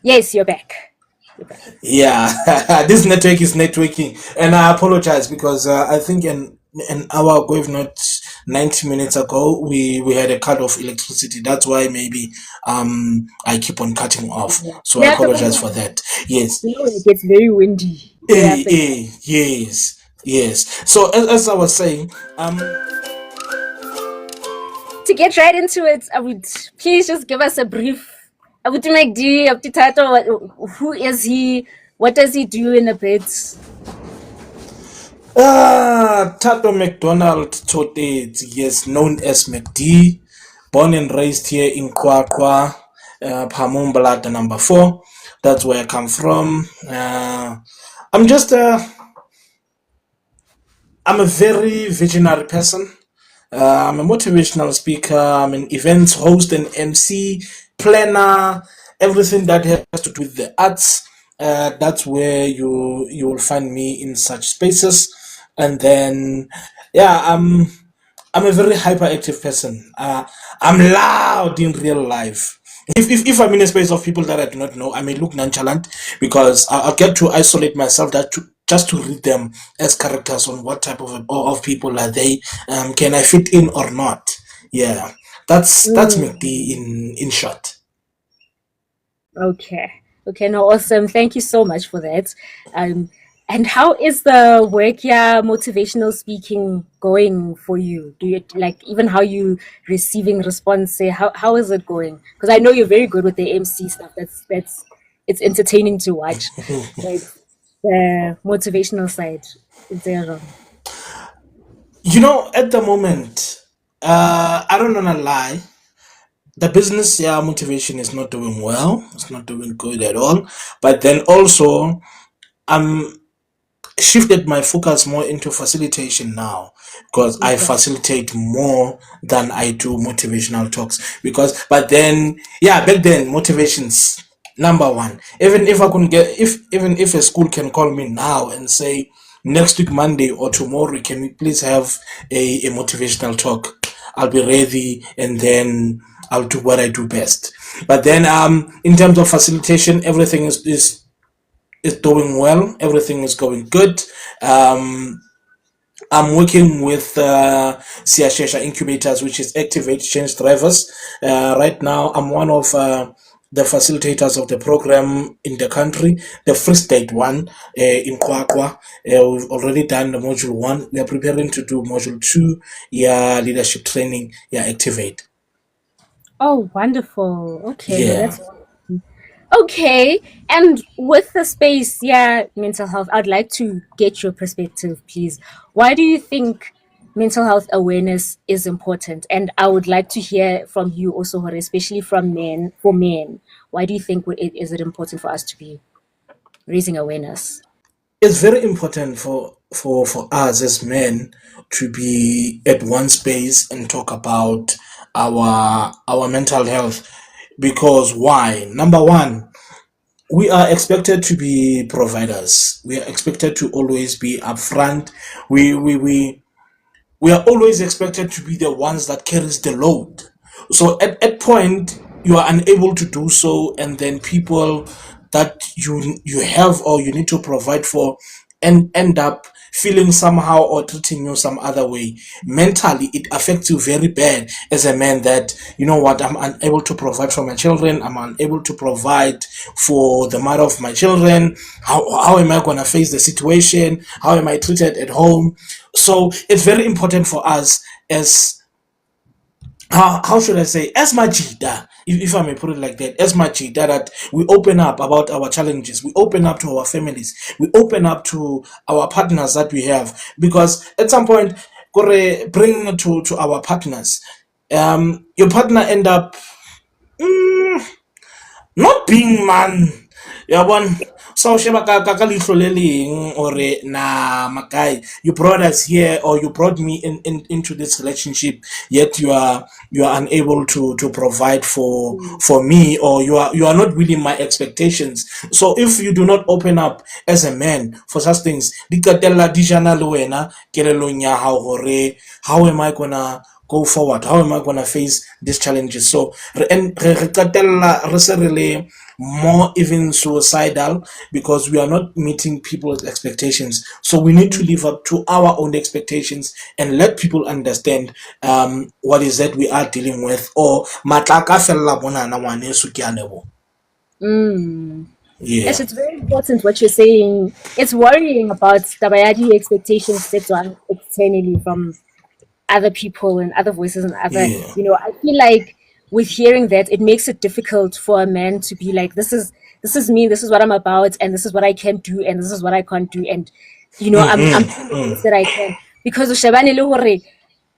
Yes, you're back. You're back. Yeah, this network is networking, and I apologize because I think an hour ago, if not 90 minutes ago, we had a cut of electricity. That's why maybe I keep on cutting off. Yeah. So I That's apologize okay. for that. Yes, You know, when it gets very windy, they have to. yes, yes. So as I was saying, To get right into it, I would please just give us a brief. I would make D of the title. Who is he? What does he do in a bit? Tato McDonald Tsotetsi, yes, known as McD, born and raised here in Kwakwa, Pamumbalata number 4. That's where I come from. I'm just I'm a very visionary person. I'm a motivational speaker. I'm an events host and MC, planner, everything that has to do with the arts. That's where you will find me in such spaces. And then, yeah, I'm a very hyperactive person. I'm loud in real life. If I'm in a space of people that I do not know, I may look nonchalant because I'll get to isolate myself just to read them as characters on what type of people are they. Can I fit in or not? Yeah, that's Mm, McD in short. okay. Okay. No. Awesome. Thank you so much for that. Um. And how is the work, yeah, motivational speaking going for you? Do you like even how you receiving response? Say how is it going? Because I know you're very good with the MC stuff. That's it's entertaining to watch, but the motivational side is there wrong? At the moment, I don't wanna lie. The business, yeah, motivation is not doing well. It's not doing good at all. But then also, I'm shifted my focus more into facilitation now because I Okay. facilitate more than I do motivational talks. Because, but then, yeah, back then, motivations number one. Even if I couldn't get, if even if a school can call me now and say next week Monday or tomorrow, can we please have a motivational talk? I'll be ready, and then I'll do what I do best. But then, in terms of facilitation, everything is doing well. Everything is going good. Um, I'm working with Siashesha Incubators, which is Activate Change Drivers. Right now, I'm one of the facilitators of the program in the country, the Free State one in Kwakwa. We've already done the module 1. We are preparing to do module 2, yeah, leadership training, yeah, Activate. Oh, wonderful. Okay, no, Yeah. that's okay. And with the space, yeah, mental health, I'd like to get your perspective, please. Why do you think mental health awareness is important? And I would like to hear from you also, Hore, especially from men, for men. Why do you think is it important for us to be raising awareness? It's very important for us as men to be at one space and talk about our mental health because why? Number one, we are expected to be providers. We are expected to always be upfront. We are always expected to be the ones that carries the load. So at point you are unable to do so, and then people that you have or you need to provide for and end up feeling somehow or treating you some other way. Mentally it affects you very bad as a man, that you know what, I'm unable to provide for my children, I'm unable to provide for the mother of my children. How am I going to face the situation? How am I treated at home? So it's very important for us as, how should I say, as Majida, if I may put it like that, as Majida, that we open up about our challenges, we open up to our families, we open up to our partners that we have, because at some point, bring to our partners, your partner end up not being man, yabon. So sheba ka leihlo le leng, or na makai, you brought us here, or you brought me into this relationship, yet you are unable to provide for me, or you are not meeting my expectations. So if you do not open up as a man for such things, di qetella di jana le wena kelellong ya hao hore how am I gonna go forward? How am I going to face these challenges? So re qetella re se re le more even suicidal because we are not meeting people's expectations. So we need to live up to our own expectations and let people understand what is that we are dealing with. Or matlaka fella bona na ngwaneso ke a leboha. Mm. Yes, Yeah, it's very important what you're saying. It's worrying about tabayadi expectations set on externally from other people and other voices and other, yeah, I feel like with hearing that, it makes it difficult for a man to be like, this is me, this is what I'm about, and this is what I can do, and this is what I can't do, and I'm doing the best that I can because o shebane le hore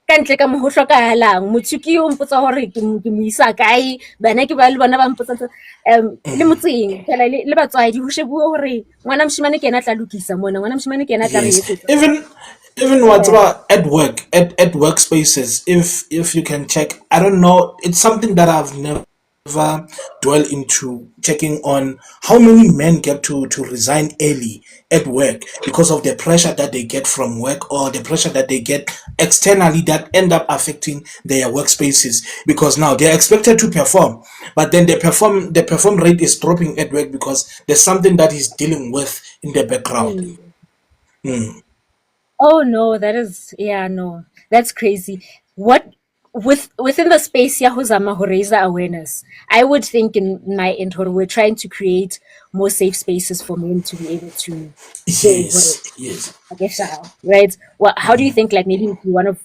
ka ntle ka mo ho hlokahalang motho ke yo mpotsa hore ke mo isa kae bana ke ba le bona ba mpotsa le motseng phela le batswadi ho shebuwe hore ngwana moshemane ke ena tla lokisa mona ngwana moshemane ke ena tla re yes. etsetsa Even what's yeah. about at work, at workspaces, if you can check, I don't know, it's something that I've never dwell into checking on how many men get to resign early at work because of the pressure that they get from work or the pressure that they get externally that end up affecting their workspaces because now they're expected to perform, but then the perform rate is dropping at work because there's something that he's dealing with in the background. Mm. Oh no, that is yeah, no. That's crazy. What within the space ya Hozama ho raise awareness, I would think in my end hore we're trying to create more safe spaces for men to be able to say hore Yes, yes. I guess right? Well, how do you think like maybe one of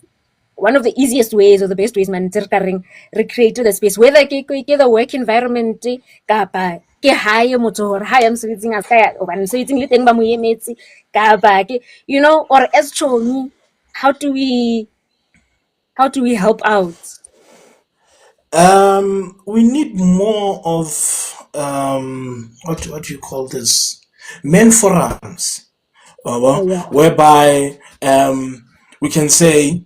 the easiest ways or the best ways man re create the space whether ke the work environment kapa ke hae motho hore ha ya mosebetsing a ska ya hobane mosebetsing le teng ba mo emetse kapa ke or as chomi how do we how do we help out. We need more of what do you call this? Men forums, Oh yeah. whereby we can say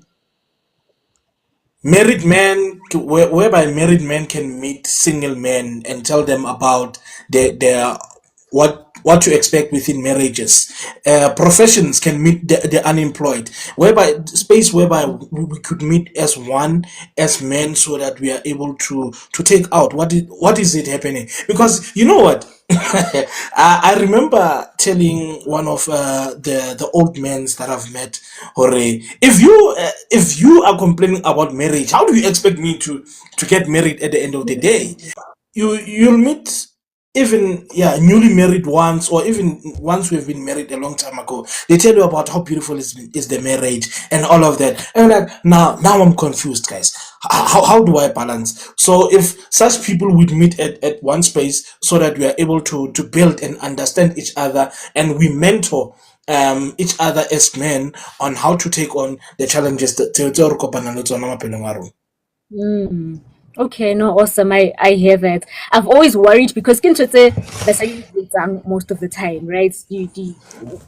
married men whereby married men can meet single men and tell them about their what to expect within marriages. Professions can meet the unemployed, whereby space whereby we could meet as one as men so that we are able to take out what is it happening because you know what. I remember telling one of the old men that I've met, Hore, if you are complaining about marriage, how do you expect me to get married at the end of the day? You'll meet even newly married ones or even ones who have been married a long time ago. They tell you about how beautiful is the marriage and all of that. And I'm like now I'm confused, guys. How do I balance? So if such people would meet at one space so that we are able to build and understand each other and we mentor each other as men on how to take on the challenges tse re kopanang le tsona maphelong a rona. Mm. Okay, no, awesome. I hear that. I've always worried because most of the time, right? The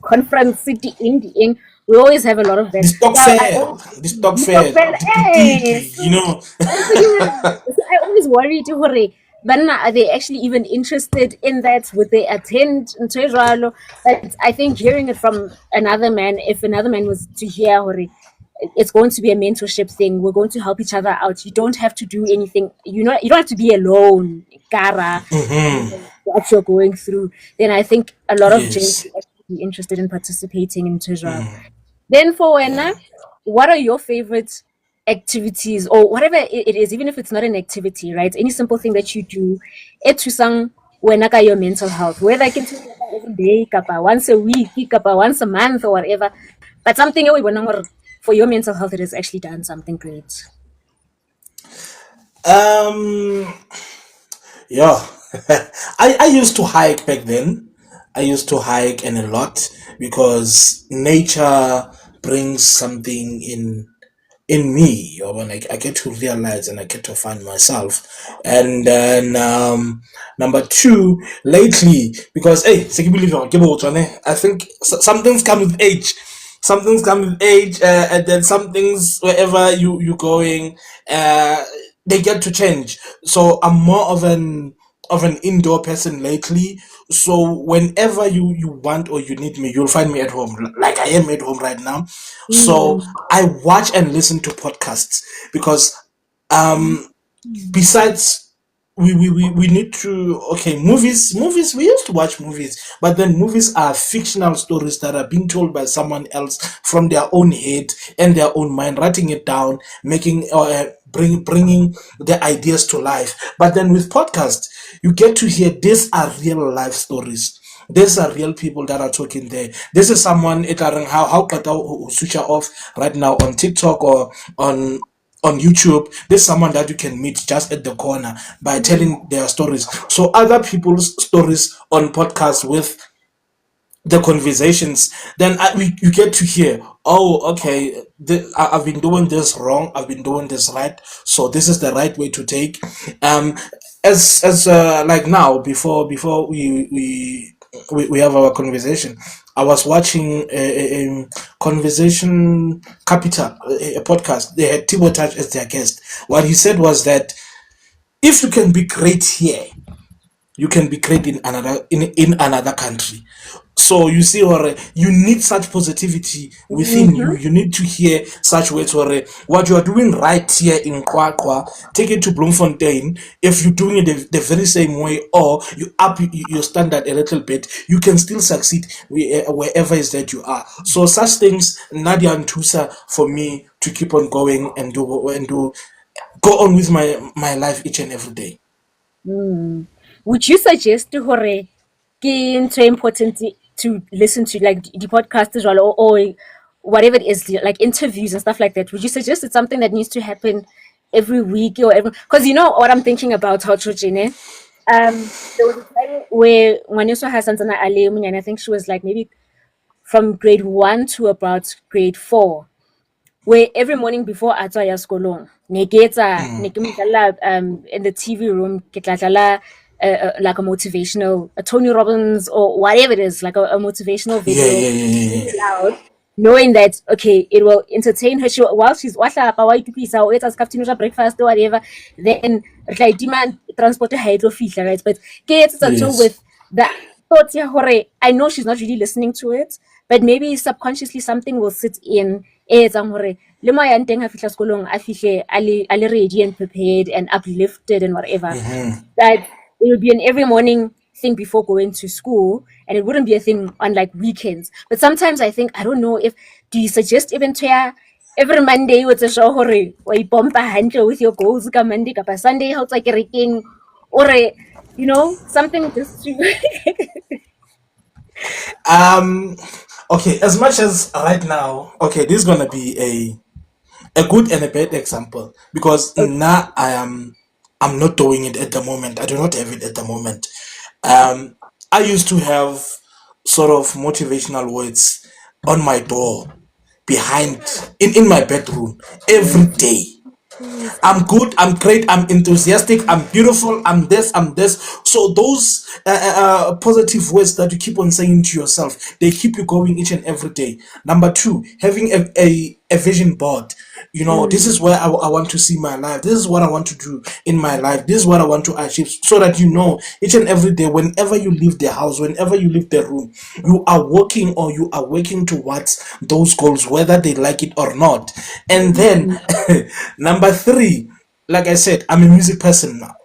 conference city in the end, we always have a lot of that. The stock So fair, the stock you talk fair, about the hey, boutique, you so, know. so I always worry to hore. But are they actually even interested in that? Would they attend? Ntho e jwalo? But I think hearing it from another man, if another man was to hear hore, it's going to be a mentorship thing. We're going to help each other out. You don't have to do anything. You don't have to be alone, Kara. What you're going through. Then I think a lot of gents Yes. would actually be interested in participating in Tijal. Then for Yeah. Wena, what are your favorite activities or whatever it is, even if it's not an activity, right? Any simple thing that you do, etusang wena ka your mental health, whether I can tell you every day, kapa once a week, kapa once a month or whatever, but something we want for your mental health, it has actually done something great. Um. Yeah. I used to hike back then. I used to hike and a lot because nature brings something in me or when I get to realize and I get to find myself. And then number two, lately, because hey, I think something's come with age. Something's come with age, and then some things wherever you going, they get to change. So I'm more of an of an indoor person lately. So whenever you want or you need me, you'll find me at home, like I am at home right now. So Mm. I watch and listen to podcasts because besides we need to, okay, movies, we used to watch movies, but then movies are fictional stories that are being told by someone else from their own head and their own mind, writing it down, making bringing the ideas to life. But then with podcast, you get to hear these are real life stories. These are real people that are talking there. This is someone how kata switch off right now on TikTok or on YouTube. There's someone that you can meet just at the corner by telling their stories. So other people's stories on podcasts with the conversations, then you get to hear, oh, okay, I've been doing this wrong, I've been doing this right, so this is the right way to take. Um, as like now, before we have our conversation, I was watching a conversation capital, a podcast. They had Tibo Touch as their guest. What he said was that if you can be great here, you can be great in another country. So you see, or you need such positivity within you. Mhm. You need to hear such words, or what you are doing right here in Kwakwa, take it to Bloemfontein. If you're doing it the very same way, or you up your standard a little bit, you can still succeed wherever is that you are. So such things, Nadia and Tusa, for me to keep on going and do go on with my life each and every day. Mm. Would you suggest hore ke ntho e important to listen to like the podcast as well, or whatever it is, like interviews and stuff like that? Would you suggest it's something that needs to happen every week or every? Because you know what I'm thinking about, how Chojine. There was a time where Waneso Hassanzana Ali, and I think she was like maybe from grade one to about grade four, where every morning before a tswa ya sekolong ne ke mo in the TV room ke tla dlala like a motivational, a Tony Robbins or whatever it is, like a motivational Yeah, video yeah, yeah, yeah, really yeah. loud, knowing that okay, it will entertain her. While she's wa hlapa wa itokisa o etsa scaffetina breakfast or whatever, then re tla demand transport ha e tlo fihla, right? But ke etsetsa ntho Yes. with the thought ya hore I know she's not really listening to it, but maybe subconsciously something will sit in e etsang hore le mo yang teng ha fihla sekolong a fihle a le ready and prepared and uplifted and whatever, that it would be an every morning thing before going to school, and it wouldn't be a thing on like weekends. But sometimes I think, I don't know if, do you suggest even to every Monday with a show hore wa ipompa hantle with your goals ka Monday kapa Sunday ha o tswa kerekeng, or you know, something just to Um. Okay. As much as right now, okay, this is gonna be a good and a bad example because okay. now I'm not doing it at the moment. I do not have it at the moment. I used to have sort of motivational words on my door behind in my bedroom every day. Please, I'm good, I'm great, I'm enthusiastic, I'm beautiful, I'm this, I'm this. So those positive words that you keep on saying to yourself, they keep you going each and every day. Number two, having a vision board. You know, this is where I want to see my life. This is what I want to do in my life. This is what I want to achieve. So that you know each and every day, whenever you leave the house, whenever you leave the room, you are working or you are working towards those goals, whether they like it or not. And then number three, like I said, I'm a music person now.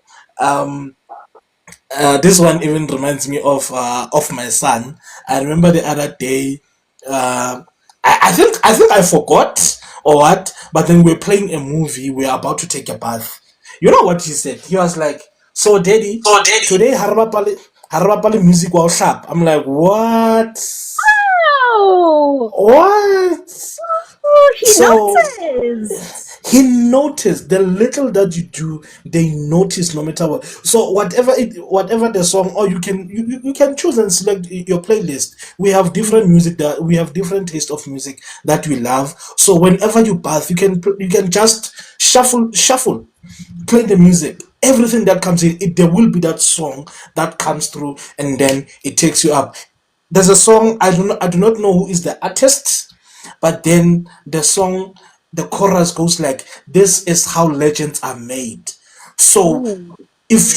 This one even reminds me of my son. I remember the other day. Uh, I think I forgot or what, but then we're playing a movie. We're about to take a bath. You know what he said? He was like, "So, Daddy, So Daddy, today Harabapali music was sharp." I'm like, "What? oh, What?" oh, he So noticed. he noticed the little that you do, they notice no matter what. So whatever the song, or you can choose and select your playlist. We have different music, that we have different taste of music that we love. So whenever you bath, you can just shuffle, play the music. Everything that comes in, there will be that song that comes through, and then it takes you up. There's a song, I do not know who is the artist, but then the song, the chorus goes like, "This is how legends are made." So Ooh. if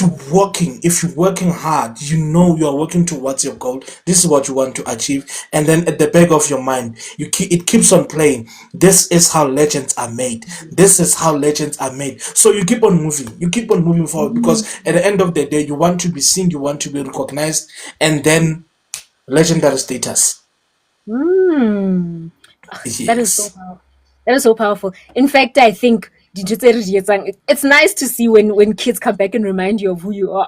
you're working hard, you know you are working towards your goal. This is what you want to achieve, and then at the back of your mind, it keeps on playing. This is how legends are made. This is how legends are made. So you keep on moving. You keep on moving forward because at the end of the day, you want to be seen. You want to be recognized, and then legendary status. Mm. That is so Yes. powerful. That is so powerful. In fact, I think it's nice to see when kids come back and remind you of who you are.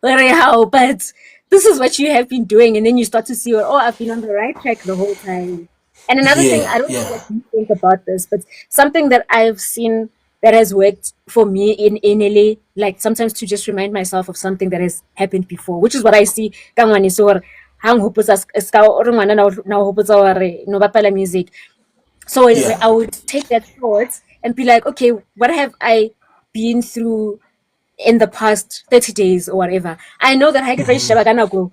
Very how, but this is what you have been doing, and then you start to see, oh, I've been on the right track the whole time. And another thing, Yeah. I don't know Yeah. what you think about this, but something that I've seen that has worked for me in LA, like sometimes to just remind myself of something that has happened before, which is what I see. Ka ngwane so hore, ha nhopotsa ska o re ngwana na o hopotsa hore no bapala music. So Yeah. I would take that thought and be like, okay, what have I been through in the past 30 days or whatever? I know that I can sheba ka nako.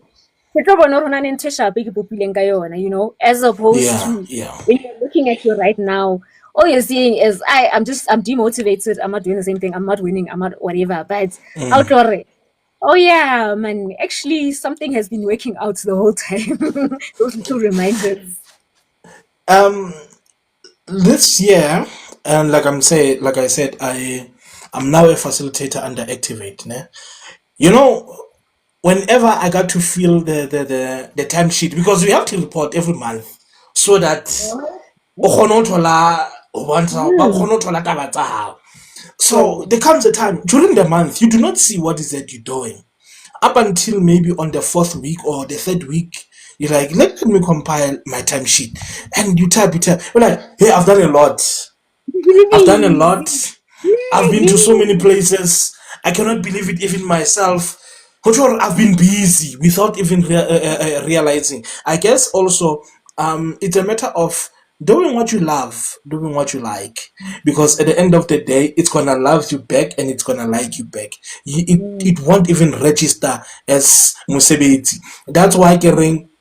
Ke tlo bona hore ho na le ntho e sharp e ke bopileng ka yona, as opposed Yeah. to Yeah. when you're looking at you right now, all you're seeing is I'm demotivated, I'm not doing the same thing, I'm not winning, I'm not whatever. But how to oh yeah, man, actually something has been working out the whole time. Those little reminders. This year, and like I said, I'm now a facilitator under Activate. Ne? You know, whenever I got to feel the timesheet, because we have to report every month, so that o Okay. kgone ho thola ho bontsha ba Mm, kgone ho thola taba tsa hao. So yeah. there comes a time during the month you do not see what is that you're doing up until maybe on the fourth week or the third week. You're like, let me compile my timesheet, and you type. You're like, hey, I've done a lot. I've done a lot. I've been to so many places. I cannot believe it even myself. Control, I've been busy without even realizing. I guess also, it's a matter of doing what you love, doing what you like, because at the end of the day, it's gonna love you back and it's gonna like you back. It won't even register as musebeti. That's why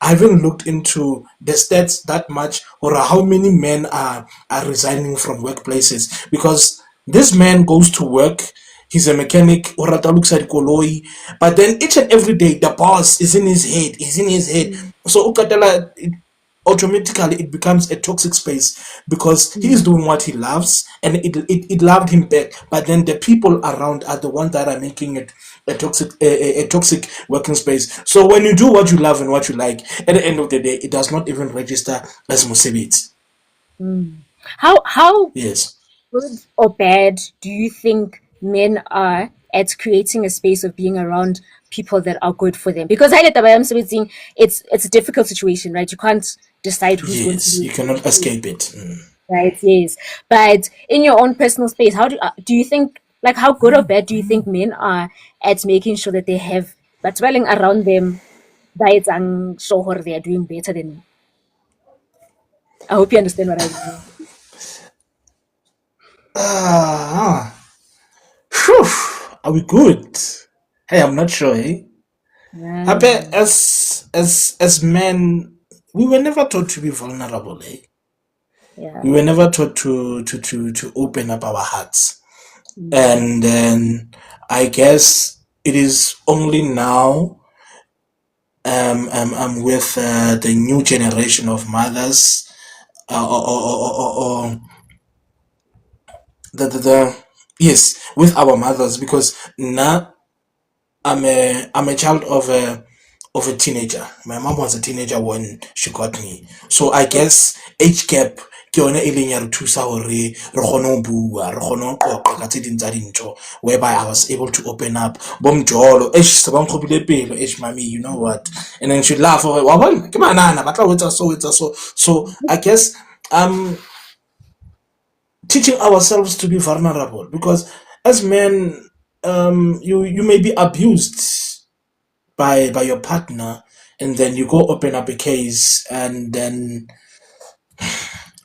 I haven't looked into the stats that much or how many men are resigning from workplaces because this man goes to work. He's a mechanic. O rata looks at koloi, but then each and every day the boss is in his head. He's in his head. So automatically it becomes a toxic space because he is doing what he loves and it loved him back. But then the people around are the ones that are making it a toxic working space. So when you do what you love and what you like, at the end of the day, it does not even register as musibit. How Yes. good or bad do you think men are at creating a space of being around people that are good for them? Because I get that it's a difficult situation, right? You can't decide who's going to Yes, be you cannot escape it. Mm. right. Yes, but in your own personal space, how do you think like how good or bad do you think men are at making sure that they have but dwelling around them that and show her they are doing better than I hope you understand what I mean. Ah, Phew, are we good? Hey, I'm not sure, eh? Happy Yeah. as men, we were never taught to be vulnerable, eh? Yeah. We were never taught to open up our hearts. Mm. And then I guess it is only now I'm with the new generation of mothers or the yes, with our mothers because now I'm a child of a teenager. My mom was a teenager when she got me. So I Okay. guess age gap ke yone e leng ya re thusa hore re kgone ho bua, re kgone ho qoqa ka tse ding tsa dintho whereby I was able to open up. Bomjolo, se ba nkgobile pelo, mami, you know what? And then she'd laugh wa bona ke manana ba tla ho etsa so etsa so. So I guess um teaching ourselves to be vulnerable because as men you may be abused by your partner and then you go open up a case and then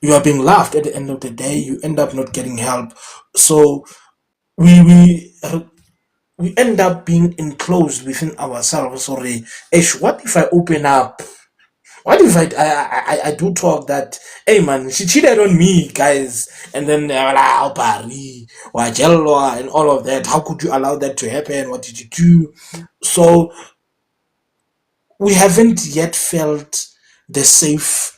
you are being laughed at the end of the day you end up not getting help so we end up being enclosed within ourselves sorry ish what if I open up What if I do talk that, hey man, she cheated on me, guys, and then they're like, oh, Barry, Wajelwa, and all of that. How could you allow that to happen? What did you do? So we haven't yet felt the safe.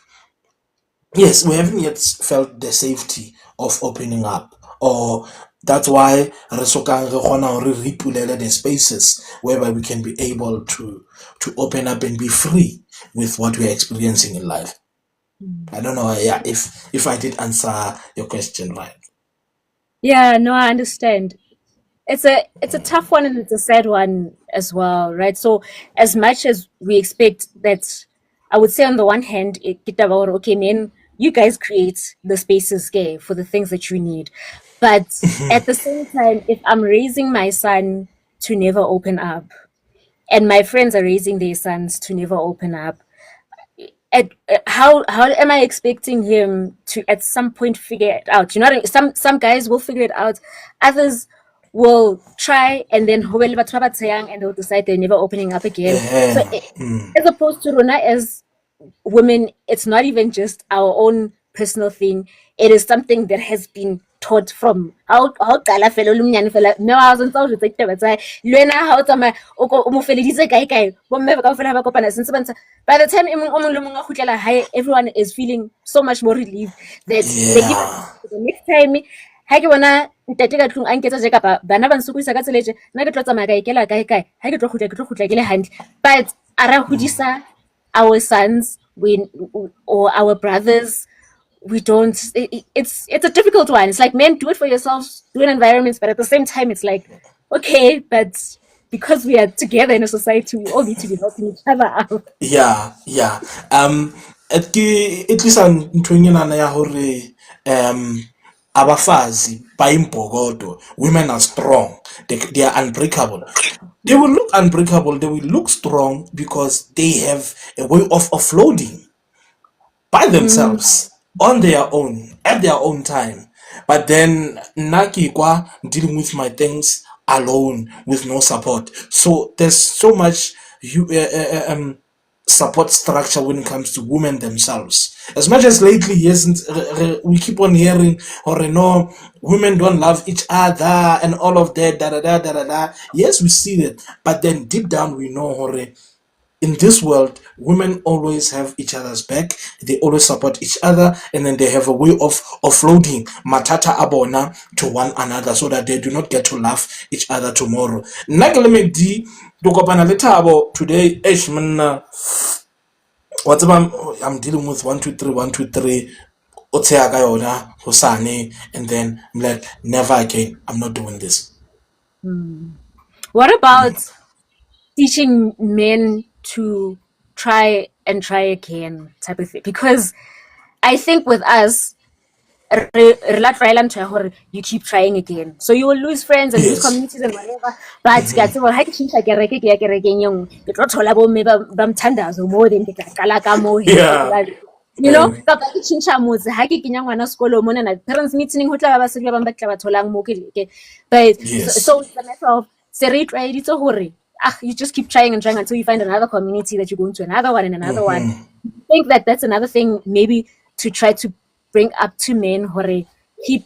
Yes, we haven't yet felt the safety of opening up, or that's why re sokang re kgona hore re ipulele the spaces whereby we can be able to open up and be free with what we are experiencing in life. I don't know, yeah, if I did answer your question right. Yeah, no, I understand. It's a tough one and it's a sad one as well, right? So as much as we expect that, I would say on the one hand, it about okay, men, you guys create the spaces okay, for the things that you need. But at the same time, if I'm raising my son to never open up, and my friends are raising their sons to never open up, how am I expecting him to at some point figure it out? You know, some guys will figure it out, others will try, and then and they'll decide they're never opening up again. So as opposed to Rona as women, it's not even just our own personal thing. It is something that has been taught from how kala fela le monyane fela mme wa so ntse o jwetsa ditaba tsa le wena ha o tsamaya o mo feleditse kae kae bo mme ba kaofela ba kopana sentse ba ntsha by the time o mong le mong a kgutlela hae everyone is feeling so much more relieved that they give us Yeah, the next time ha ke bona ntate ka tlung a nketsa je kapa bana ba nsokodisa ka tsela e je nna ke tlo tsamaya kae ke la kae kae ha ke tlo kgutla ke le hantle but a ra hodisa our sons or our brothers we don't it's a difficult one. It's like men do it for yourselves, do in environments, but at the same time it's like okay, but because we are together in a society we all need to be helping each other out. yeah, yeah. At ke e tlisa nthonyana ya hore abafazi bayimbokodo, women are strong, they are unbreakable. They will look unbreakable, they will look strong because they have a way of offloading by Mm, themselves on their own at their own time. But then Naki kwa dealing with my things alone with no support. So there's so much support structure when it comes to women themselves. As much as lately, yes, we keep on hearing, or no, women don't love each other and all of that, da da da da da da. Yes, we see that, but then deep down we know, hore, in this world, women always have each other's back. They always support each other, and then they have a way of offloading matata abona to one another, so that they do not get to laugh each other tomorrow. Nagaleme di dokopana letabo today. Eshman, whatever I'm dealing with 1 2 3 1 2 3. Otsea ka yona hosane, and then I'm like, never again. I'm not doing this. mm. What about teaching men to try and try again type of thing? Because I think with us you keep trying again. So you will lose friends and lose Yes. communities and whatever. But ke a tseba ha ke tjhentjha kereke ke ya kerekeng e nngwe ke tlo thola bomme ba mthandazo more than ke tla qala ka moo he ka Yeah. tseba you know kapa ke tjhentjha motse ha ke kenya ngwana sekolo mona na parents meeting ho tla ba basedi ba bang ba tla ba tholang moo but so Yes. it's a matter of se re itlwaeditse hore you just keep trying and trying until you find another community that you go into another one and another one. I think that that's another thing maybe to try to bring up to men hore keep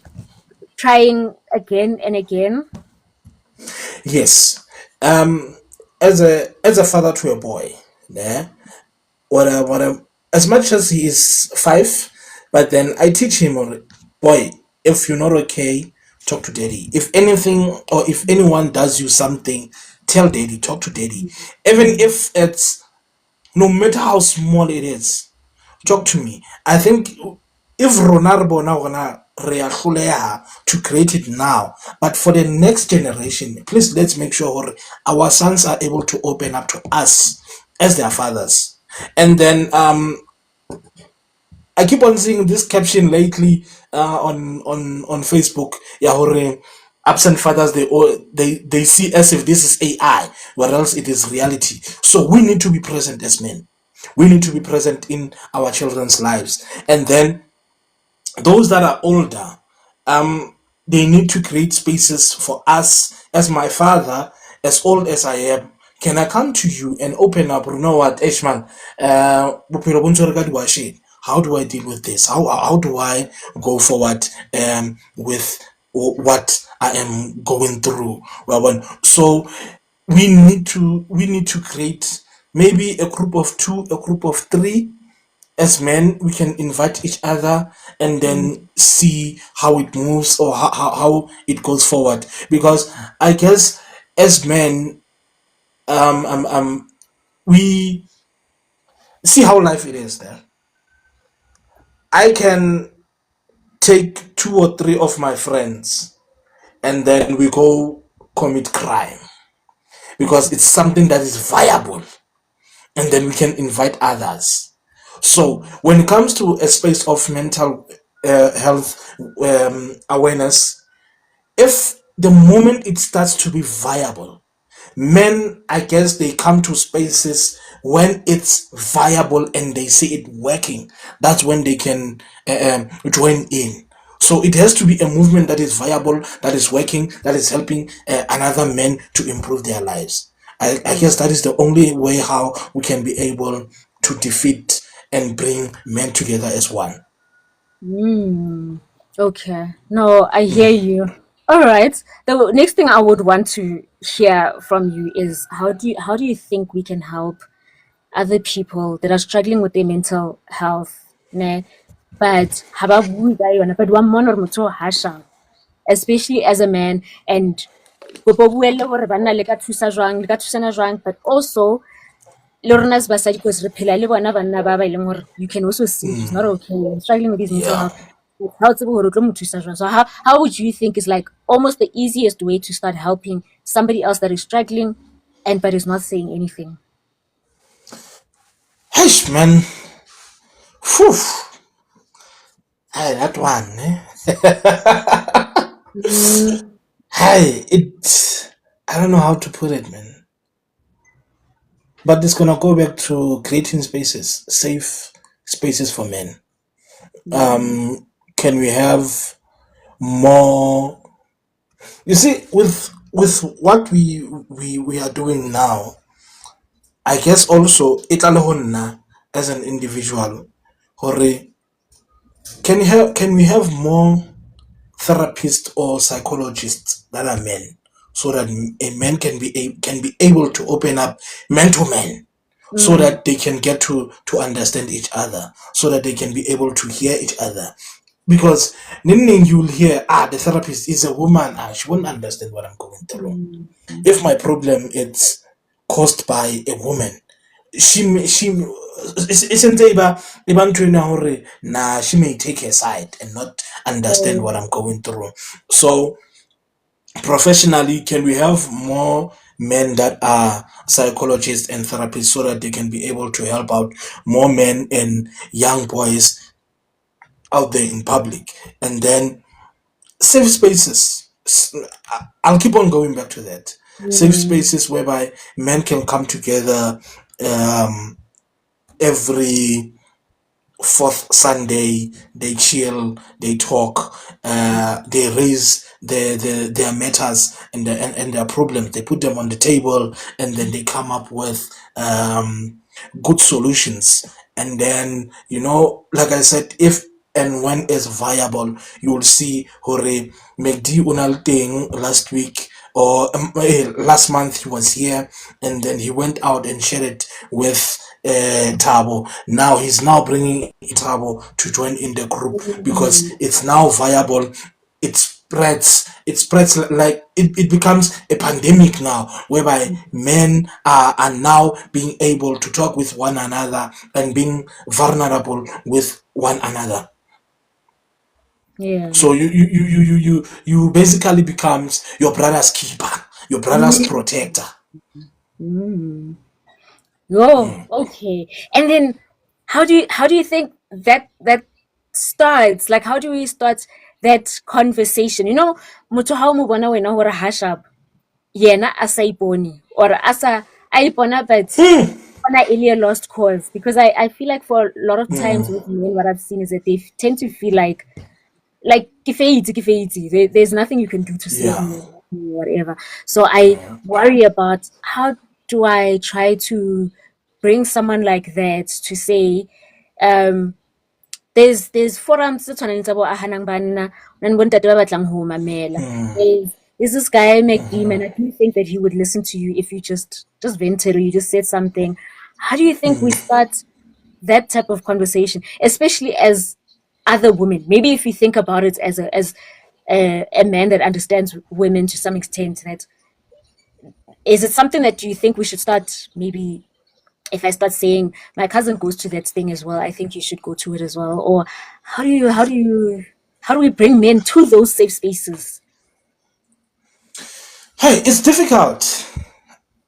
trying again and again. Yes. Um, as a father to a boy, yeah. As much as he is 5, but then I teach him, boy, if you're not okay, talk to daddy. If anything or if anyone does you something, tell daddy, talk to daddy. Even if it's, no matter how small it is, talk to me. I think if Ronaldo now gonna hloleha to create it now, but for the next generation, please let's make sure our sons are able to open up to us as their fathers. And then I keep on seeing this caption lately on Facebook. Yeah, hore, absent fathers, they see as if this is AI, or else it is reality. So we need to be present as men. We need to be present in our children's lives, and then those that are older, they need to create spaces for us. As my father, as old as I am, can I come to you and open up? You know what, Ishman? Bophelo bo ntse re ka diwasheng. How do I deal with this? How do I go forward with what I am going through? Well, so we need to create maybe a group of two, a group of three. As men, we can invite each other and Mm, then see how it moves, or how it goes forward. Because I guess as men, we see how life it is there. I can take two or three of my friends and then we go commit crime because okay. it's something that is viable, and then we can invite others. So when it comes to a space of mental health awareness, if the moment it starts to be viable, men, I guess, they come to spaces when it's viable and they see it working. That's when they can join in. So it has to be a movement that is viable, that is working, that is helping another men to improve their lives. I Mm. guess that is the only way how we can be able to defeat and bring men together as one. Mm. Okay. No, I hear you. All right. The next thing I would want to hear from you is how do you think we can help other people that are struggling with their mental health, ne? But ha ba bue ka yona, but wa mmona hore motho ha sharp, especially as a man, and kopo buelle hore banna le ka thusa jwang, le ka thusana jwang, but also le rona as basadi, because re phela le bona banna ba ba e leng hore you can also see she's not okay, struggling with his mental Yeah. health. How tsebe hore o tlo mo thusa jwang? So how would you think is like almost the easiest way to start helping somebody else that is struggling and but is not saying anything? Hey, man. Phew. Hey, that one. Mm, Hey, it. I don't know how to put it, man. But it's gonna go back to creating spaces, safe spaces for men. mm, Can we have more? You see, with what we are doing now, I guess also italahonna as an individual, hore can we have more therapists or psychologists that are men, so that a man can be able to open up men to men, so mm, that they can get to understand each other, so that they can be able to hear each other. Because then you'll hear, the therapist is a woman, she won't understand what I'm going through. mm, If my problem is caused by a woman, she isn't eba ntho ena hore nah, she may take her side and not understand mm, what I'm going through. So professionally, can we have more men that are psychologists and therapists, so that they can be able to help out more men and young boys out there in public? And then safe spaces. I'll keep on going back to that. Safe mm, spaces whereby men can come together every fourth Sunday. They chill, they talk, they raise their matters and their problems. They put them on the table, and then they come up with good solutions. And then, like I said, if and when it's viable, you will see hore Megdi Unal thing last week, or last month he was here, and then he went out and shared it with Tabo. Now he's now bringing Tabo to join in the group because mm, it's now viable. It spreads like it becomes a pandemic now, whereby men are now being able to talk with one another and being vulnerable with one another. yeah. So you basically becomes your brother's keeper, your brother's Mm, protector. mm. Oh, okay. And then how do you think that starts? Like how do we start that conversation? Motho ha o mo bona wena hore ha sharp, yena a sa ipone or a ipona, but bona e le a lost cause, because I feel like for a lot of times with men, what I've seen is that they tend to feel like ke fetse, ke fetse. There's nothing you can do to save Yeah. me or whatever. So I worry about how do I try to bring someone like that to say, um, there's forums tse tshwanang tsa bo ahanang banna hona le bontate ba batlang ho mamela. There's this guy McD, and I do think that he would listen to you if you just vented or you just said something. How do you think we start that type of conversation, especially as other women? Maybe if you think about it as a man that understands women to some extent, that is it something that you think we should start? Maybe if I start saying my cousin goes to that thing as well, I think you should go to it as well. Or how do we bring men to those safe spaces? Hey, it's difficult.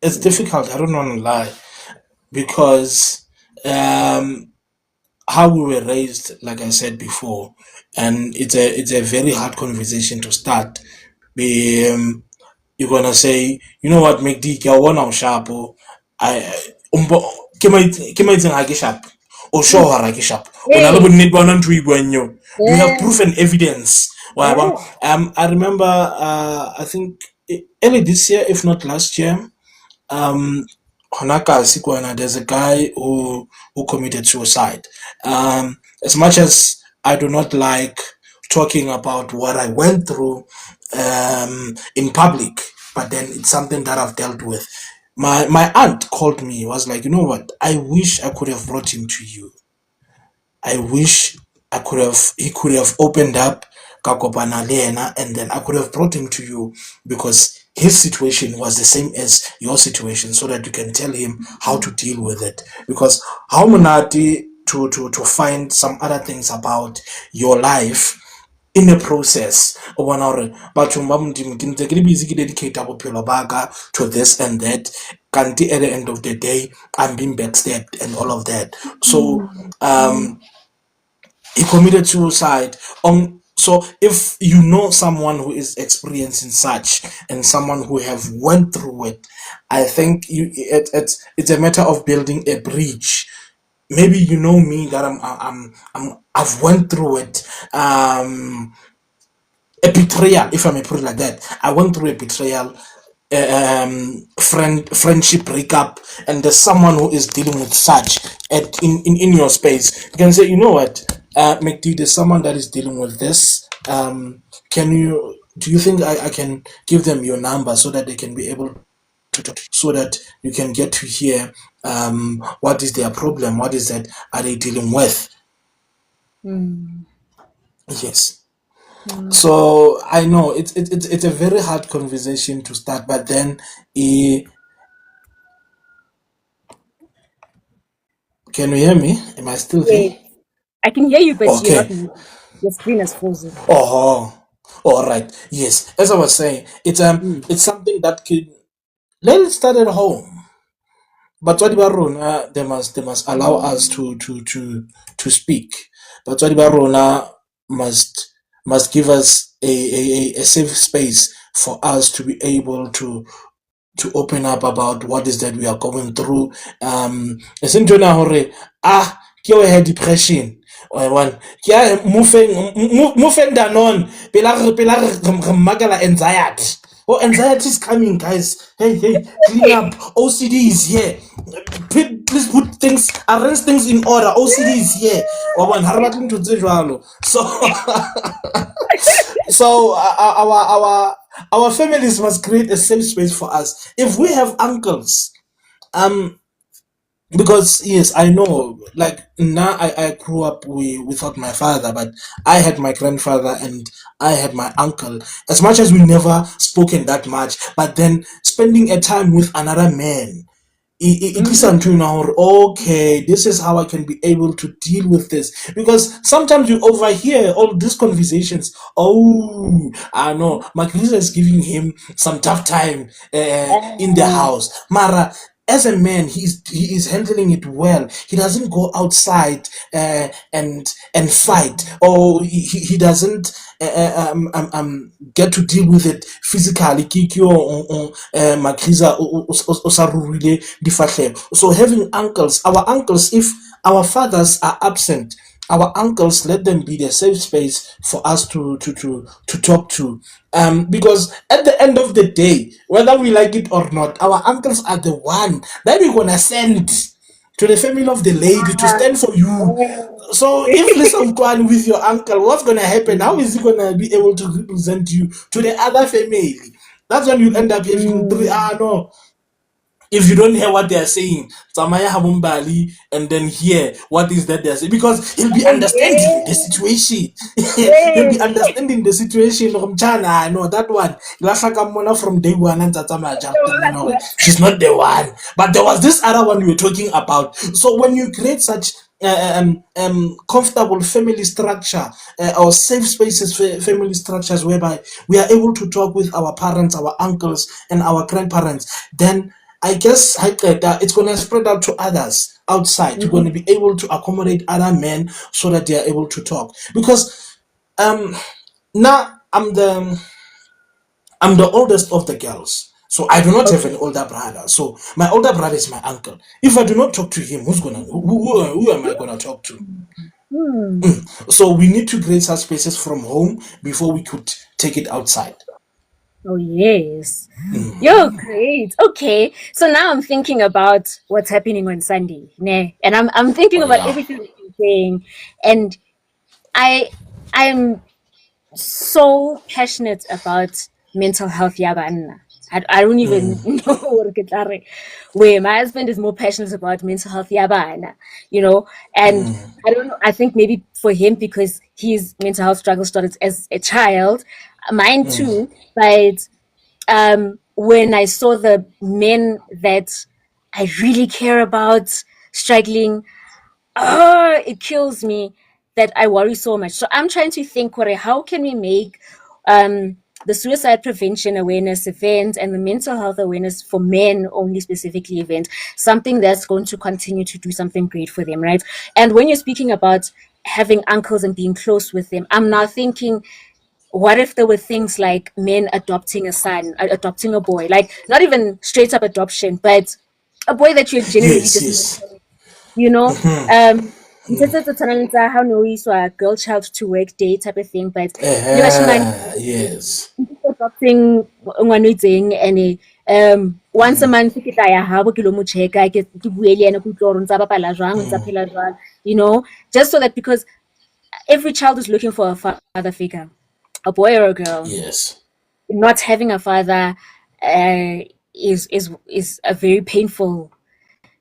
It's difficult. I don't want to lie because um, how we were raised, like I said before, and it's a very hard conversation to start. You're gonna say, you know what, McD, ke a bona o sharp o. I umbo ke maitseng ha ke sharp. O sure ha ke sharp. O na le Hey, bonnete ba hona ntho e buang eo. Do you have yeah, proof and evidence? Wa ba? yeah. I remember I think early this year, if not last year, um Honaka Sikwana, there's a guy who committed suicide. As much as I do not like talking about what I went through in public, but then it's something that I've dealt with. My aunt called me, was like, you know what? I wish I could have brought him to you. I wish he could have opened up Kakopana Lena, and then I could have brought him to you because his situation was the same as your situation, so that you can tell him how to deal with it. Because how monati to find some other things about your life in a process o bona gore bathong ba modimo ke ntse ke le busy ke dedicata bophelo baka to this and that, kanti at the end of the day I'm being backstabbed and all of that. So Mm, mm, um he committed suicide. So if you know someone who is experiencing such and someone who have went through it, I think it's a matter of building a bridge. Maybe you know me that I've went through it. A betrayal, if I may put it like that. I went through a betrayal, friendship breakup, and there's someone who is dealing with such in your space. You can say, you know what, McD, there's someone that is dealing with this. Can you? Do you think I can give them your number so that they can be able to talk, so that you can get to hear what is their problem, what is that are they dealing with? mm, Yes. mm. So I know it's a very hard conversation to start, but then eh, can you hear me? Am I still there? Yes, I can hear you, but you're not. Okay. Your screen is frozen. Oh, all right. Yes. As I was saying, Mm, it's something that can let's start at home. But what about Rona, they must allow us to speak. But what about Rona must give us a safe space for us to be able to open up about what is that we are going through. E seng ntho ena hore ke o he depression. Wa bona? Ke ya mo feng danon pela re makala anxiety. Oh, anxiety is coming, guys. Hey, hey, clean up. OCD is here. Please put things, arrange things in order. OCD is here. Wa bona? Ha re batle ntho tse jwalo. So so our families must create a safe space for us. If we have uncles, um, because yes, I know, like now I grew up without my father, but I had my grandfather and I had my uncle. As much as we never spoken that much, but then spending a time with another man, it is mm, until now, okay, this is how I can be able to deal with this. Because sometimes you overhear all these conversations. Oh, I know, Makrisa is giving him some tough time in the ah, house. Mara, as a man, he is handling it well. He doesn't go outside and fight, or he doesn't get to deal with it physically. Makriza o sa rurile difahleho. So having uncles, our uncles, if our fathers are absent, our uncles, let them be the safe space for us to talk to, because at the end of the day, whether we like it or not, our uncles are the one that we're gonna send to the family of the lady to Ah, stand for you. So if Lisa Mkwani with your uncle, what's gonna happen? How is he gonna be able to represent you to the other family? That's when you end up having three. mm, No, if you don't hear what they are saying, Samaya Hamumbali, and then hear what is that they're saying, because he'll be oh, understanding the yeah, situation. He'll be yeah. understanding the situation. Chana, I know that one. Lasaka Mona from day one and Tatama jumping, she's not the one. But there was this other one we were talking about. So when you create such comfortable family structure, or safe spaces, family structures whereby we are able to talk with our parents, our uncles, and our grandparents, then I guess it's going to spread out to others outside. You're going to Mhm. be able to accommodate other men so that they are able to talk. Because um, now I'm the oldest of the girls. So I do not have an Okay. older brother. So my older brother is my uncle. If I do not talk to him, who am I gonna talk to? Hmm. So we need to create such spaces from home before we could take it outside. Oh, yes. You're great. Okay. So now I'm thinking about what's happening on Sunday. Ne? And I'm thinking Oh about yeah. everything that you're saying. And I I'm so passionate about mental health ya banna. I don't even know what ke tla re. Where my husband is more passionate about mental health ya bana, you know, and I don't know. I think maybe for him because his mental health struggle started as a child, mine too. But when I saw the men that I really care about struggling, oh, it kills me that I worry so much. So I'm trying to think, Kore, how can we make the suicide prevention awareness event and the mental health awareness for men only specifically event something that's going to continue to do something great for them, right? And when you're speaking about having uncles and being close with them, I'm now thinking, what if there were things like men adopting a son, adopting a boy, like not even straight up adoption, but a boy that you're genuinely Yes, just yes. you know, um, ntse tse tshwanang tsa ha no iswa girl child to work day type of thing, but le bashimane Yes. adopting ngwana o itseng and once a month ke tla ya habo ke lo mo checka ke bue le ena ke utlwe hore o ntsa bapala jwang o ntsa phela jwang, you know, just so that because every child is looking for a father figure, a boy or a girl. Yes. Not having a father is a very painful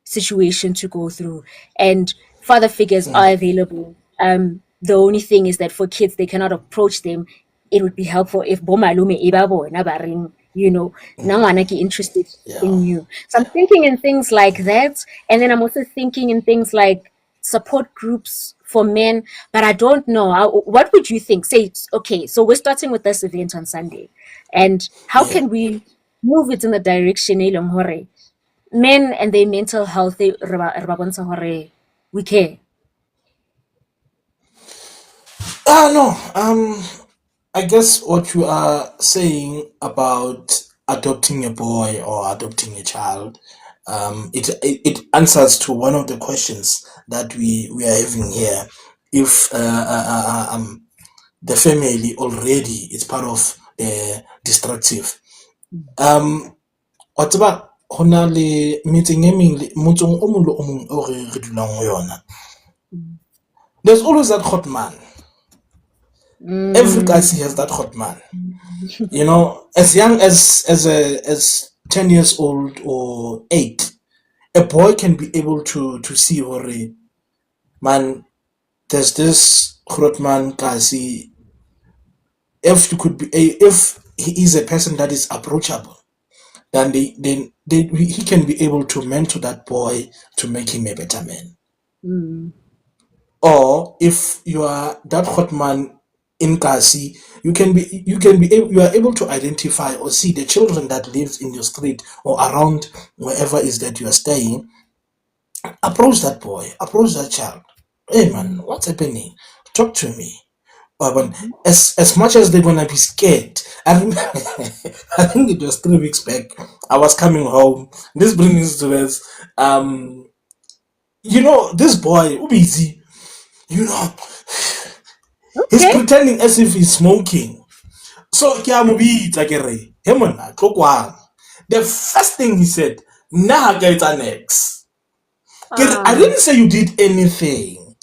situation to go through. And father figures are available. The only thing is that for kids, they cannot approach them. It would be helpful if bomalume iba bona ba reng, you know, nangwana ke interested Yeah. in you. So I'm thinking in things like that. And then I'm also thinking in things like support groups for men. But I don't know. What would you think? Say, okay, so we're starting with this event on Sunday. And how Yeah. can we move it in the direction e leng hore men and their mental health re ba bontsha hore we care. No. I guess what you are saying about adopting a boy or adopting a child, it answers to one of the questions that we are having here. If the family already is part of the destructive, wa tseba ho na le metseng e meng motseng o mong le o mong o re dulang ho yona, there's always that hot man. Every guy Mm, has that hot man. You know, as young as 10 years old or 8, a boy can be able to see or man, there's this hot man kasi, if you could be if he is a person that is approachable, then he can be able to mentor that boy to make him a better man. mm, Or if you are that hot man in Kasi, you are able to identify or see the children that lives in your street or around wherever is that you are staying. Approach that boy, approach that child. Hey man, mm, what's happening? Talk to me. But mhm, as much as they're gonna be scared, I remember, I think it was 3 weeks back. I was coming home. This brings us to this. This boy, Ubizi, you know, he's Okay. pretending as if he's smoking. So ke a mo bitsa ke re he monna tlo kwano. The first thing he said, nna ka etsa next. I Ah. didn't say you did anything,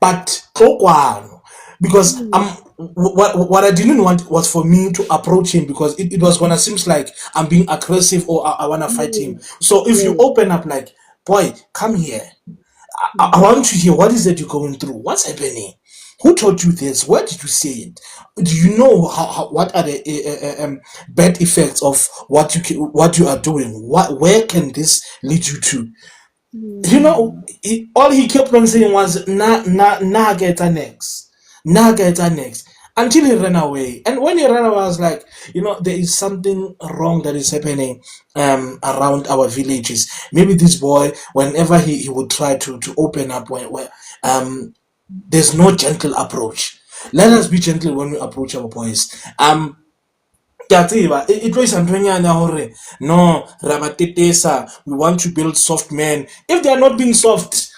but tlo kwano. Because Mm. what I didn't want was for me to approach him, because it was gonna seems like I'm being aggressive, or I wanna fight him. Yes. So if you Yes. open up like, boy, come here. I Mm. want to hear what is it you're going through. What's happening? Who taught you this? Where did you say it? Do you know what are the bad effects of what you are doing? Where can this lead you to? Mm. All he kept on saying was na get next, na get next, until he ran away. And when he ran away, I was like, there is something wrong that is happening around our villages. Maybe this boy, whenever he would try to open up, where there's no gentle approach. Let us be gentle when we approach our boys. Ke a tseba e tlo isa nthonyana hore no ra ba tetesa, we want to build soft men. If they are not being soft,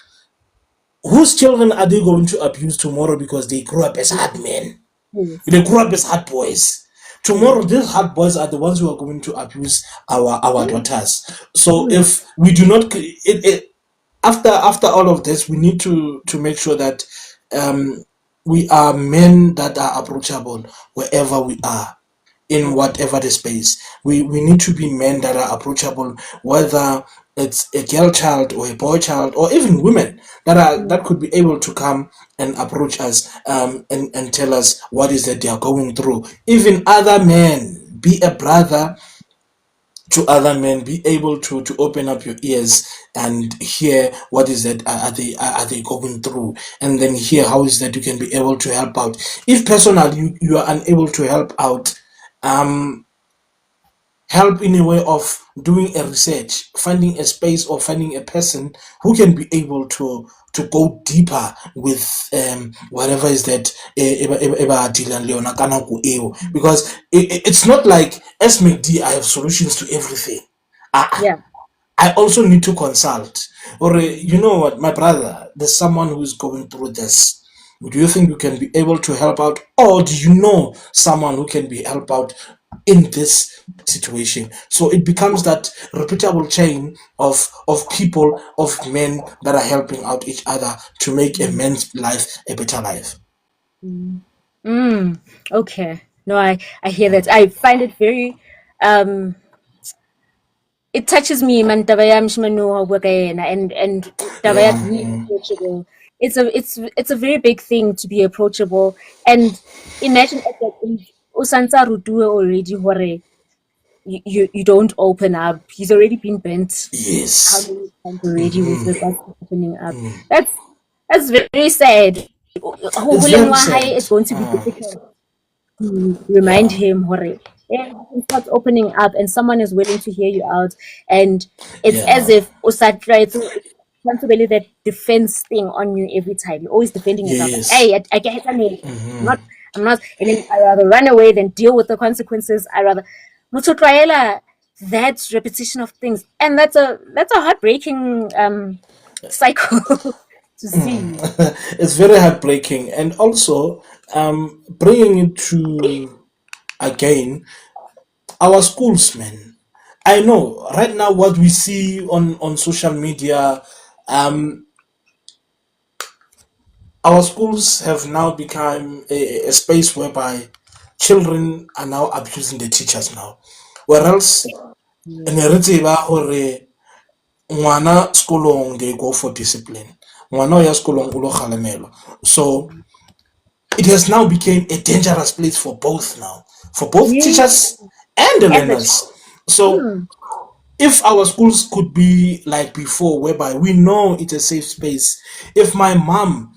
whose children are they going to abuse tomorrow, because they grew up as hard men? Yes. They grew up as hard boys. Yes. Tomorrow, these hard boys are the ones who are going to abuse our Mm. daughters. So Mm. if we do not, after all of this, we need to make sure that um, we are men that are approachable wherever we are, in whatever the space. We need to be men that are approachable, whether it's a girl child or a boy child, or even women that could be able to come and approach us, and tell us what is that they are going through. Even other men, be a brother to other men, be able to open up your ears and hear what is that are they going through, and then hear how is that you can be able to help out. If personally you are unable to help out, help in a way of doing a research, finding a space or finding a person who can be able to go deeper with whatever is that dealing le yona ka nako eo. Because it's not like as McD I have solutions to everything. Yeah. I also need to consult. Or, you know what, my brother, there's someone who is going through this. Do you think you can be able to help out? Or do you know someone who can be help out in this situation? So it becomes that reputable chain of people, of men that are helping out each other to make a man's life a better life. Mm. Okay. No, I hear that. I find it very um it touches me man taba ya moshemane wa bua ka yena, and taba ya Yeah. being approachable. It's a very big thing to be approachable, and imagine at that age o santse a rutuwe already hore you don't open up. He's already been bent how Yes. many times already with regards to opening up. That's that's very sad. Ho It's holeng very wa hae, sad. it's going to be difficult to remind Yeah. him hore yeah, he starts opening up and someone is willing to hear you out, and it's as Yeah. if Usat tries to responsibility that defense thing on you every time. You're always defending yourself like, Yes. hey, I can't I'm not, and then I rather run away than deal with the consequences. I rather Muthu tlwaela that repetition of things, and that's a heartbreaking cycle to see. It's very heartbreaking, and also bringing it to, again, our schools, man. I know right now what we see on social media. Our schools have now become a space whereby children are now abusing the teachers now, where else ne Yes. re tseba hore ngwana sekolong, they go for discipline. Ngwana o ya sekolong o lo kgalemelwa. So it has now become a dangerous place for both now, for both Yeah. teachers and the And the learners. child. So Mm. if our schools could be like before, whereby we know it's a safe space. If my mom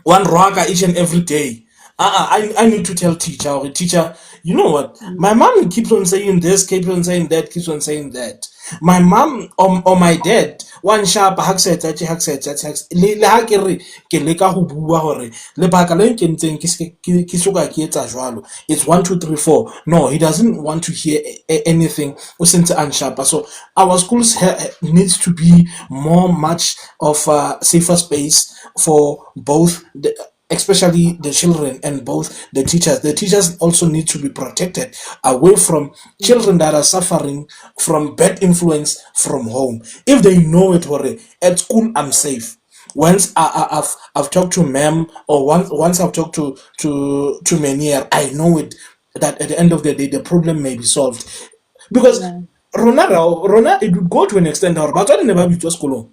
one raga each and every day, I need to tell teacher or teacher, You know what? Mm. My mom keeps on saying this, keeps on saying that, keeps on saying that. My mom or my dad, one sharp hackset, hackset, le ha ke re ke leka ho bua hore le baka le kentseng ke soka ke etsa jwalo. It's 1 2 3 4. No, he doesn't want to hear anything o sentse unsharp. So our schools needs to be more much of a safer space for both the, especially the children and both the teachers. The teachers also need to be protected away from children that are suffering from bad influence from home. If they know it already, at school I'm safe. Once I've talked to ma'am, or once I've talked to Menier, I know it that at the end of the day the problem may be solved. Because Yeah. Rona, it would go to an extent or but I never be just school.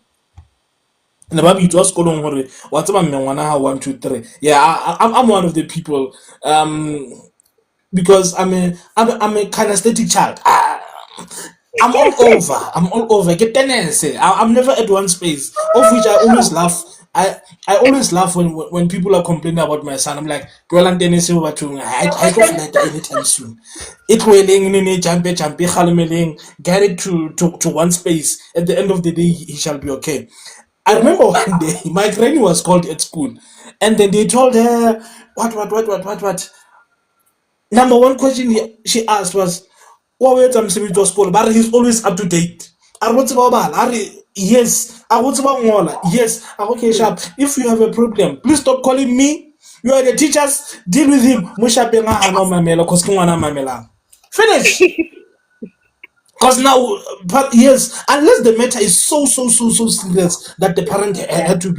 And about it Mm. was going on. What's about me? 1 2 3. Yeah, I'm one of the people. Because I'm a kinesthetic child. I'm all over. I'm all over. Get tendency. I'm never at one space. Of which I always laugh. I always laugh when people are complaining about my son. I'm like, well, I'm tendency over to I go flat anytime soon. It willing in jump get it to one space. At the end of the day, he shall be okay. I remember one day my granny was called at school, and then they told her what. Number one question she asked was, "What way I'm saying to school?" But he's always up to date. I wrote about yes. I wrote about Ngola. Yes. Okay, sharp. If you have a problem, please stop calling me. You are the teachers. Deal with him. Musha penga hano mamela cause kingwana mamela. Finish. Because now, but yes, unless the matter is so serious that the parent Yeah. had to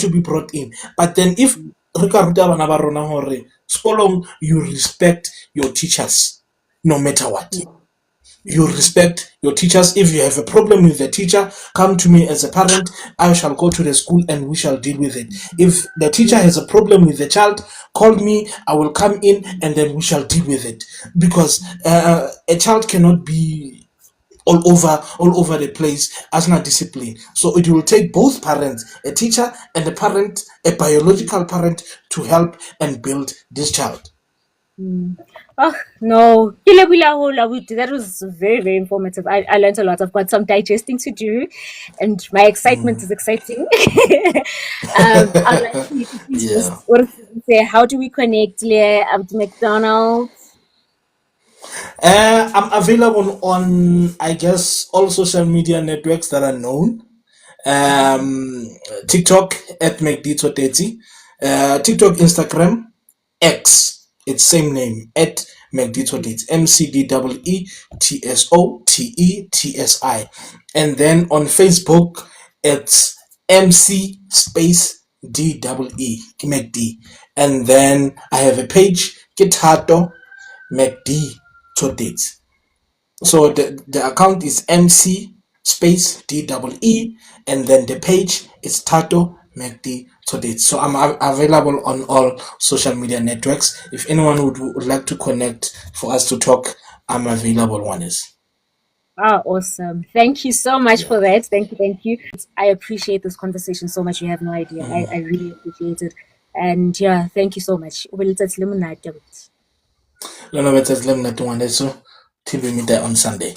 be brought in. But then if Rika ruta bana ba rona hore sekolong you respect your teachers no matter what. You Mm. respect your teachers. If you have a problem with the teacher, come to me as a parent. I shall go to the school and we shall deal with it. If the teacher Yeah. has a problem with the child, call me. I will come in and then we shall deal with it. Because a child cannot be all over the place as not discipline. So it will take both parents, a teacher and a parent, a biological parent, to help and build this child. Mm. Oh no, Ke lebohile haholo abuti. That was very, very informative. I learned a lot. I've got some digesting to do, and my excitement is exciting. I'd like you to please just Yeah. say, how do we connect, Leah, at McDonald's? I'm available on, I guess, all social media networks that are known. Um, TikTok at McD TikTok, Instagram, X. It's same name at McD McDeeTSOTETSI. And then on Facebook, it's MC space DEE McD. And then I have a page, Gitato McD Tsotetsi. So the account is MC space DEE, and then the page is Tato McD Tsotetsi. So I'm available on all social media networks. If anyone would like to connect for us to talk, I'm available. One is, Ah, awesome. Thank you so much yeah. for that. Thank you. Thank you. I appreciate this conversation so much. You have no idea. I really appreciate it. And yeah, thank you so much. Well, it's lemonade. No, no, but let me not one. So till we meet there on Sunday.